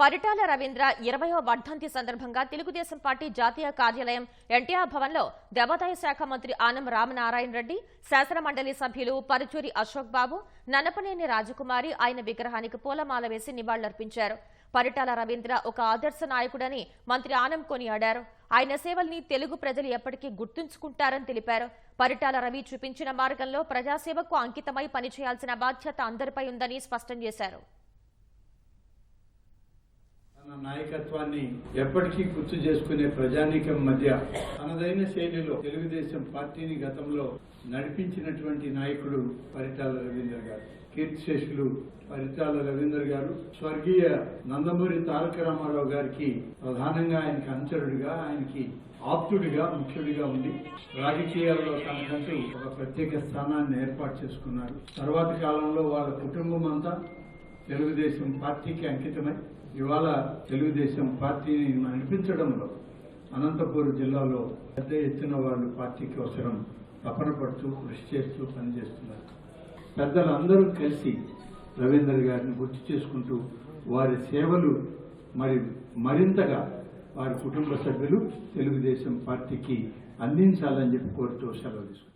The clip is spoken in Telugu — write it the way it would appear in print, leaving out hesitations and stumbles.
పరిటాల రవీంద్ర 20వ వర్ధంతి సందర్భంగా తెలుగుదేశం పార్టీ జాతీయ కార్యాలయం ఎన్టీఆర్ భవన్లో దేవాదాయ శాఖ మంత్రి ఆనం రామనారాయణ రెడ్డి, శాసనమండలి సభ్యులు పరుచూరి అశోక్ బాబు, నన్నపనేని రాజకుమారి ఆయన విగ్రహానికి పూలమాల వేసి నివాళులర్పించారు. పరిటాల రవీంద్ర ఒక ఆదర్శ నాయకుడని మంత్రి ఆనం కొనియాడారు. ఆయన సేవల్ని తెలుగు ప్రజలు ఎప్పటికీ గుర్తుంచుకుంటారని తెలిపారు. పరిటాల రవి చూపించిన మార్గంలో ప్రజాసేవకు అంకితమై పనిచేయాల్సిన బాధ్యత అందరిపై ఉందని స్పష్టం చేశారు. తన నాయకత్వాన్ని ఎప్పటికీ గుర్తు చేసుకునే ప్రజానీకం మధ్య తనదైన శైలిలో తెలుగుదేశం పార్టీని గతంలో నడిపించినటువంటి నాయకుడు పరిటాల రవీంద్ర గారు. కీర్తిశేషులు పరిటాల రవీంద్ర గారు స్వర్గీయ నందమూరి తారక రామారావు గారికి ప్రధానంగా ఆయనకి అనుచరుడిగా, ఆయనకి ఆప్తుడిగా, ముఖ్యుడిగా ఉండి రాజకీయాల్లో తనకంటూ ఒక ప్రత్యేక స్థానాన్ని ఏర్పాటు చేసుకున్నారు. తర్వాత కాలంలో వాళ్ళ కుటుంబం అంతా తెలుగుదేశం పార్టీకి అంకితమై ఇవాళ తెలుగుదేశం పార్టీని నడిపించడంలో అనంతపురం జిల్లాలో పెద్ద ఎత్తున వాళ్ళు పార్టీకి అవసరం తపన పడుతూ కృషి చేస్తూ పనిచేస్తున్నారు. పెద్దలందరూ కలిసి రవీంద్ర గారిని గుర్తు చేసుకుంటూ వారి సేవలు మరింతగా వారి కుటుంబ సభ్యులు తెలుగుదేశం పార్టీకి అందించాలని చెప్పి కోరుతూ సెలవు తీసుకుంటారు.